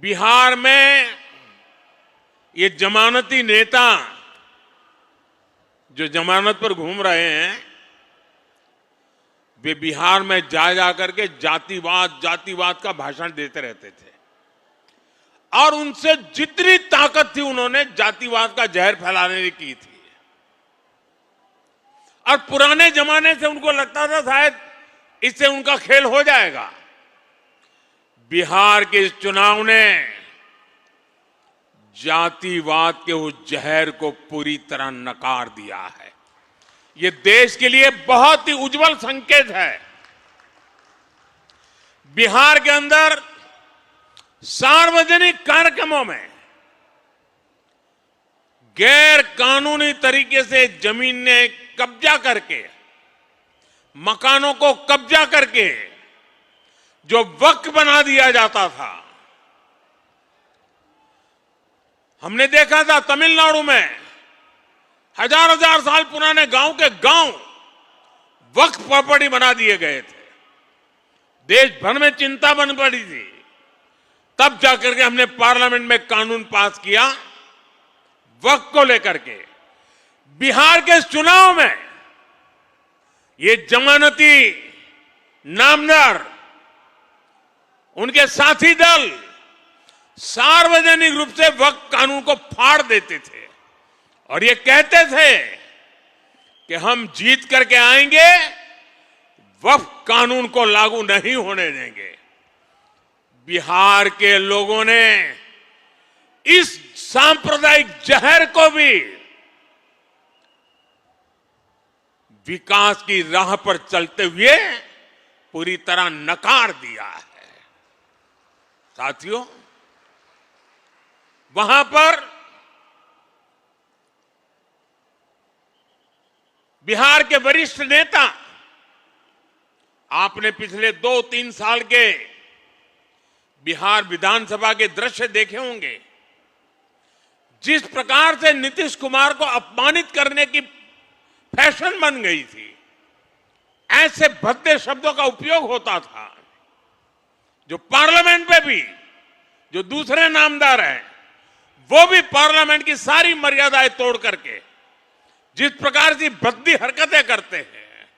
बिहार में ये जमानती नेता जो जमानत पर घूम रहे हैं, वे बिहार में जा करके जातिवाद का भाषण देते रहते थे और उनसे जितनी ताकत थी उन्होंने जातिवाद का जहर फैलाने की थी। और पुराने जमाने से उनको लगता था शायद इससे उनका खेल हो जाएगा। बिहार के इस चुनाव ने जातिवाद के उस जहर को पूरी तरह नकार दिया है। ये देश के लिए बहुत ही उज्जवल संकेत है। बिहार के अंदर सार्वजनिक कार्यक्रमों में गैर कानूनी तरीके से जमीन ने कब्जा करके, मकानों को कब्जा करके जो वक्फ बना दिया जाता था, हमने देखा था तमिलनाडु में हजार साल पुराने गांव के गांव वक्फ प्रॉपर्टी बना दिए गए थे। देश भर में चिंता बन पड़ी थी। तब जाकर के हमने पार्लियामेंट में कानून पास किया वक्फ को लेकर के। बिहार के चुनाव में ये जमानती नामदार, उनके साथी दल सार्वजनिक रूप से वक्फ कानून को फाड़ देते थे और ये कहते थे कि हम जीत करके आएंगे, वक्फ कानून को लागू नहीं होने देंगे। बिहार के लोगों ने इस सांप्रदायिक जहर को भी विकास की राह पर चलते हुए पूरी तरह नकार दिया है। साथियों, वहां पर बिहार के वरिष्ठ नेता, आपने पिछले 2-3 साल के बिहार विधानसभा के दृश्य देखे होंगे। जिस प्रकार से नीतीश कुमार को अपमानित करने की फैशन बन गई थी, ऐसे भद्दे शब्दों का उपयोग होता था, जो पार्लियामेंट में भी जो दूसरे नामदार हैं वो भी पार्लियामेंट की सारी मर्यादाएं तोड़ करके जिस प्रकार की भद्दी हरकतें करते हैं,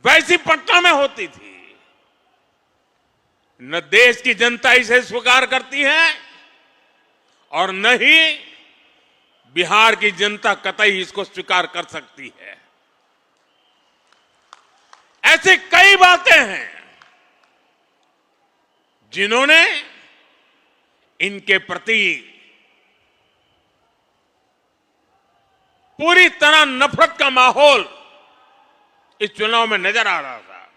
वैसी पटना में होती थी। न देश की जनता इसे स्वीकार करती है और न ही बिहार की जनता कतई इसको स्वीकार कर सकती है। ऐसे कई बातें हैं जिन्होंने इनके प्रति पूरी तरह नफरत का माहौल इस चुनाव में नजर आ रहा था।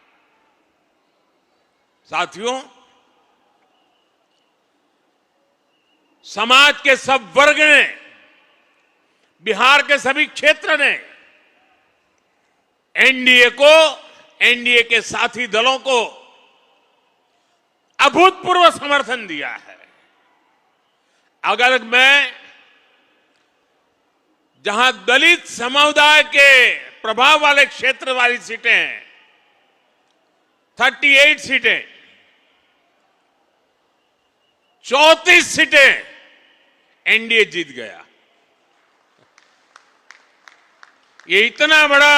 साथियों, समाज के सब वर्ग ने, बिहार के सभी क्षेत्र ने एनडीए को, एनडीए के साथी दलों को अभूतपूर्व समर्थन दिया है। अगर मैं जहां दलित समुदाय के प्रभाव वाले क्षेत्र वाली सीटें हैं, 38 सीटें, 34 सीटें एनडीए जीत गया। ये इतना बड़ा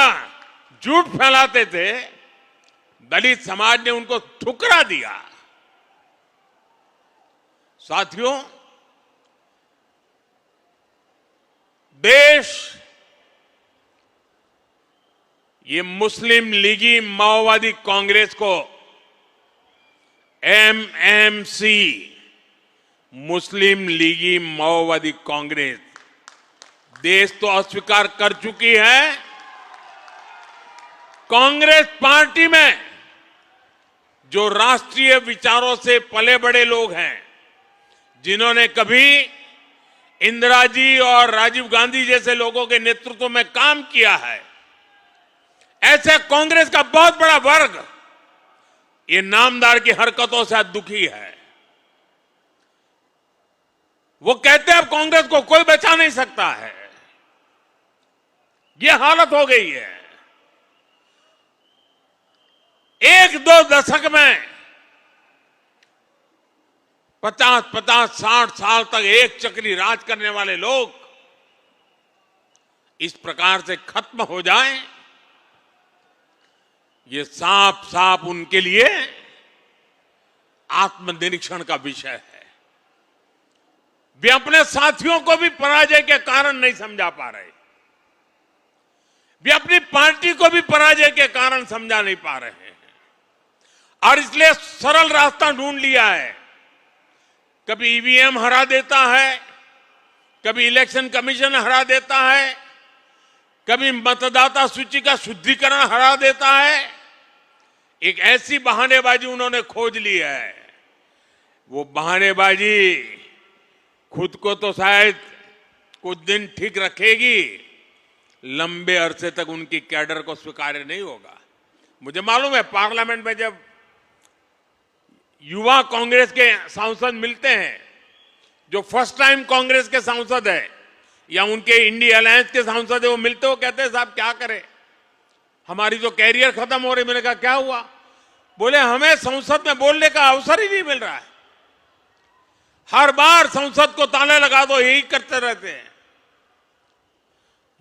झूठ फैलाते थे, दलित समाज ने उनको ठुकरा दिया। साथियों, देश ये मुस्लिम लीगी माओवादी कांग्रेस को, एमएमसी, मुस्लिम लीगी माओवादी कांग्रेस, देश तो अस्वीकार कर चुकी है। कांग्रेस पार्टी में जो राष्ट्रीय विचारों से पले बड़े लोग हैं, जिन्होंने कभी इंदिरा जी और राजीव गांधी जैसे लोगों के नेतृत्व में काम किया है, ऐसे कांग्रेस का बहुत बड़ा वर्ग ये नामदार की हरकतों से दुखी है। वो कहते हैं अब कांग्रेस को कोई बचा नहीं सकता है। ये हालत हो गई है। 1-2 दशक में 50-50, 60 साल तक एक चक्री राज करने वाले लोग इस प्रकार से खत्म हो जाएं, ये साफ साफ उनके लिए आत्मनिरीक्षण का विषय है। वे अपने साथियों को भी पराजय के कारण नहीं समझा पा रहे, वे अपनी पार्टी को भी पराजय के कारण समझा नहीं पा रहे हैं और इसलिए सरल रास्ता ढूंढ लिया है। कभी ईवीएम हरा देता है, कभी इलेक्शन कमीशन हरा देता है, कभी मतदाता सूची का शुद्धिकरण हरा देता है। एक ऐसी बहानेबाजी उन्होंने खोज ली है, वो बहानेबाजी खुद को तो शायद कुछ दिन ठीक रखेगी, लंबे अरसे तक उनकी कैडर को स्वीकार्य नहीं होगा। मुझे मालूम है पार्लियामेंट में जब युवा कांग्रेस के सांसद मिलते हैं, जो फर्स्ट टाइम कांग्रेस के सांसद है या उनके इंडिया अलायंस के सांसद है, वो मिलते हो कहते हैं साहब क्या करें, हमारी तो कैरियर खत्म हो रही। मैंने कहा क्या हुआ? बोले हमें संसद में बोलने का अवसर ही नहीं मिल रहा है, हर बार संसद को ताला लगा दो, यही करते रहते हैं।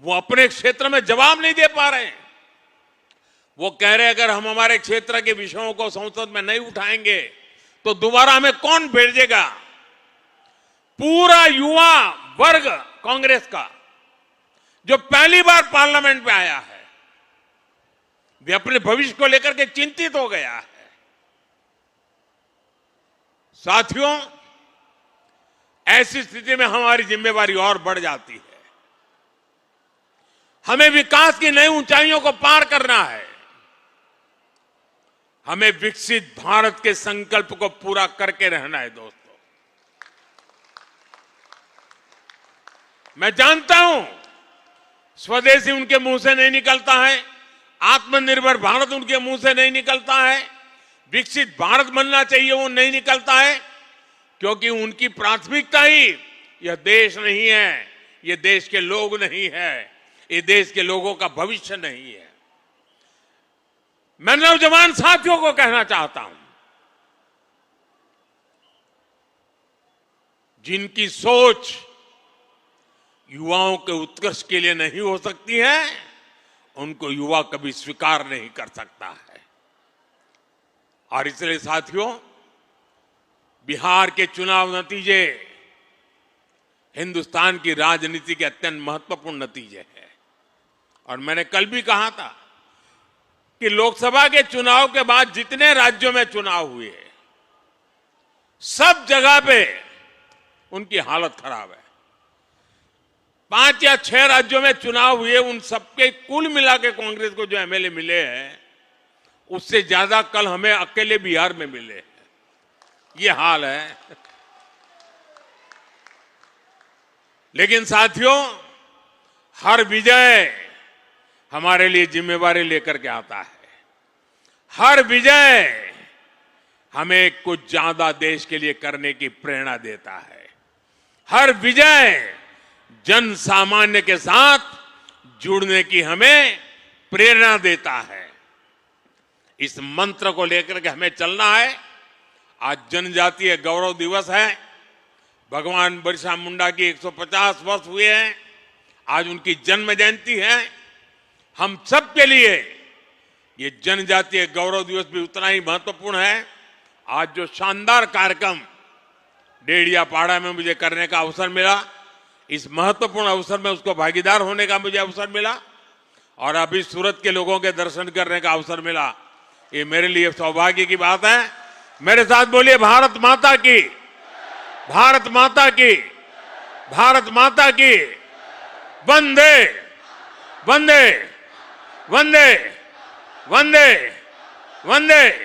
वो अपने क्षेत्र में जवाब नहीं दे पा रहे हैं। वो कह रहे अगर हम हमारे क्षेत्र के विषयों को संसद में नहीं उठाएंगे तो दोबारा हमें कौन भेजेगा? पूरा युवा वर्ग कांग्रेस का जो पहली बार पार्लियामेंट में आया है, वे अपने भविष्य को लेकर के चिंतित हो गया है। साथियों, ऐसी स्थिति में हमारी जिम्मेवारी और बढ़ जाती है। हमें विकास की नई ऊंचाइयों को पार करना है। हमें विकसित भारत के संकल्प को पूरा करके रहना है। दोस्तों, मैं जानता हूं स्वदेशी उनके मुंह से नहीं निकलता है, आत्मनिर्भर भारत उनके मुंह से नहीं निकलता है, विकसित भारत बनना चाहिए वो नहीं निकलता है, क्योंकि उनकी प्राथमिकता ही यह देश नहीं है, ये देश के लोग नहीं है, ये देश के लोगों का भविष्य नहीं है। मैं नौजवान साथियों को कहना चाहता हूं, जिनकी सोच युवाओं के उत्कर्ष के लिए नहीं हो सकती है, उनको युवा कभी स्वीकार नहीं कर सकता है। और इसलिए साथियों, बिहार के चुनाव नतीजे हिंदुस्तान की राजनीति के अत्यंत महत्वपूर्ण नतीजे हैं। और मैंने कल भी कहा था कि लोकसभा के चुनाव के बाद जितने राज्यों में चुनाव हुए, सब जगह पे उनकी हालत खराब है। 5 या 6 राज्यों में चुनाव हुए, उन सबके कुल मिला के कांग्रेस को जो एमएलए मिले हैं, उससे ज्यादा कल हमें अकेले बिहार में मिले हैं। ये हाल है। लेकिन साथियों, हर विजय हमारे लिए जिम्मेवारी लेकर के आता है। हर विजय हमें कुछ ज्यादा देश के लिए करने की प्रेरणा देता है। हर विजय जन सामान्य के साथ जुड़ने की हमें प्रेरणा देता है। इस मंत्र को लेकर के हमें चलना है। आज जनजातीय गौरव दिवस है। भगवान बिरसा मुंडा की 150 वर्ष हुए हैं। आज उनकी जन्म जयंती है। हम सब के लिए ये जनजातीय गौरव दिवस भी उतना ही महत्वपूर्ण है। आज जो शानदार कार्यक्रम डेढ़ियापाड़ा में मुझे करने का अवसर मिला, इस महत्वपूर्ण अवसर में उसको भागीदार होने का मुझे अवसर मिला और अभी सूरत के लोगों के दर्शन करने का अवसर मिला। ये मेरे लिए सौभाग्य की बात है। मेरे साथ बोलिए भारत माता की, भारत माता की, भारत माता की। वंदे वंदे वंदे वंदे वंदे।